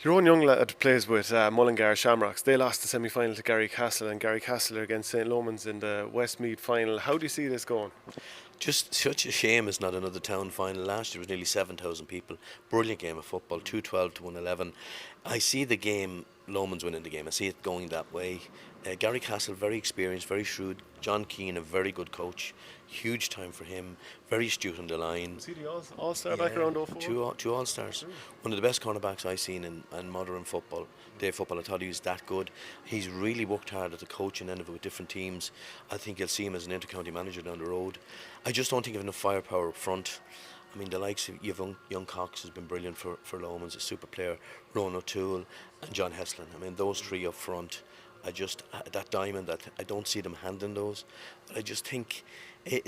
Your own young lad plays with Mullingar Shamrocks. They lost the semi-final to Garrycastle, and Garrycastle are against St Lomans in the Westmeath final. How do you see this going? Just such a shame it's not another town final. Last year was nearly 7,000 people. Brilliant game of football, 212 to 111. I see the game, Lomans winning the game. I see it going that way. Gary Castle, very experienced, very shrewd. John Keane, a very good coach. Huge time for him. Very astute on the line. See the all-star back Yeah, around 04? two all stars. One of the best cornerbacks I've seen in modern football. Day football, I thought he was that good. He's really worked hard at the coaching end of it with different teams. I think you'll see him as an inter-county manager down the road. I just don't think of enough firepower up front. I mean, the likes of young Cox has been brilliant for Lomans, a super player. Ronan O'Toole and John Heslin. I mean, those three up front. That diamond, that I don't see them handling those. But I just think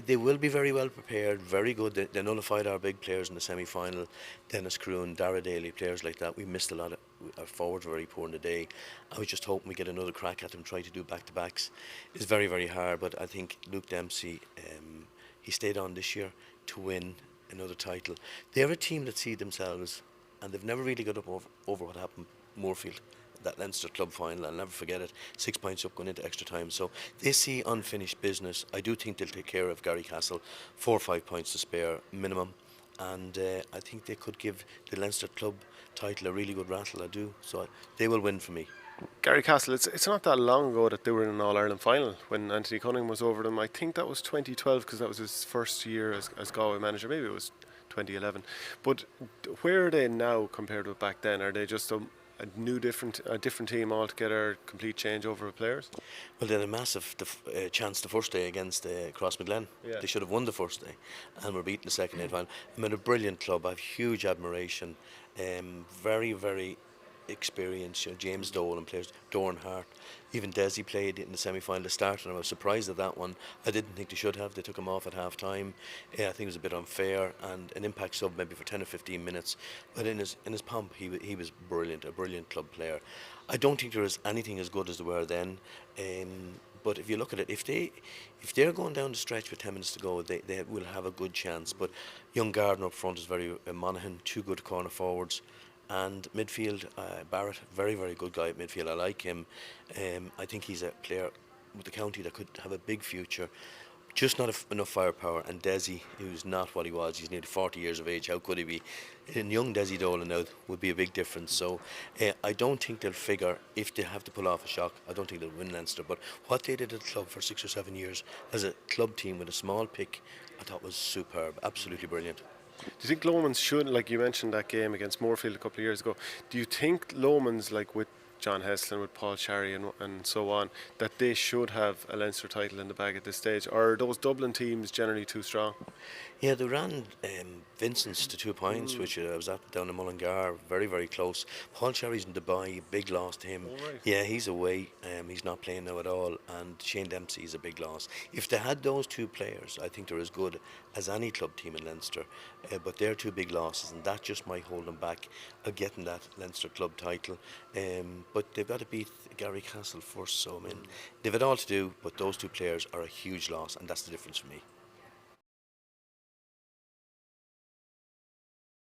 they will be very well prepared, very good. They nullified our big players in the semi-final. Dennis Croon, Dara Daly, players like that. We missed a lot of our forwards were very poor in the day. I was just hoping we get another crack at them, try to do back-to-backs. It's very, very hard, but I think Luke Dempsey, he stayed on this year to win another title. They're a team that see themselves, and they've never really got up over what happened Moorfield, that Leinster club final. I'll never forget it. 6 points up going into extra time. So they see unfinished business. I do think they'll take care of Garrycastle. 4 or 5 points to spare minimum. And I think they could give the Leinster club title a really good rattle. I do. So they will win for me. Garrycastle, it's not that long ago that they were in an All-Ireland final when Anthony Cunningham was over them. I think that was 2012 because that was his first year as Galway manager. Maybe it was 2011. But where are they now compared with back then? Are they just a different team altogether, complete changeover of players? Well, they had a massive chance the first day against Crossmaglen. Yeah. They should have won the first day and were beaten the second day final. I mean, a brilliant club. I have huge admiration. Very, very experienced. James Dole and players, Doran Hart. Even Desi played in the semi-final to start, and I was surprised at that one. I didn't think they should have. They took him off at half-time. I think it was a bit unfair, and an impact sub maybe for 10 or 15 minutes. But in his pomp, he was brilliant, a brilliant club player. I don't think there is anything as good as they were then. But if you look at it, if they're going down the stretch with 10 minutes to go, they will have a good chance. But young Gardner up front is very Monaghan, two good corner forwards. And midfield, Barrett, very, very good guy at midfield. I like him. I think he's a player with the county that could have a big future. Just not enough firepower. And Desi, who's not what he was, he's nearly 40 years of age. How could he be? And young Desi Dolan now would be a big difference. So I don't think they'll figure, if they have to pull off a shock, I don't think they'll win Leinster. But what they did at the club for 6 or 7 years as a club team with a small pick, I thought was superb. Absolutely brilliant. Do you think Lomans should, like you mentioned that game against Moorfield a couple of years ago, do you think Lomans, like with John Heslin, with Paul Cherry and so on, that they should have a Leinster title in the bag at this stage? Or are those Dublin teams generally too strong? Yeah, they ran Vincent's to 2 points, which I was at down in Mullingar, very, very close. Paul Cherry's in Dubai, big loss to him. Oh, right. Yeah, he's away, he's not playing now at all, and Shane Dempsey is a big loss. If they had those two players, I think they're as good as any club team in Leinster, but they're two big losses, and that just might hold them back of getting that Leinster club title. But they've got to beat Garrycastle first, so I mean, they've it all to do, but those two players are a huge loss, and that's the difference for me.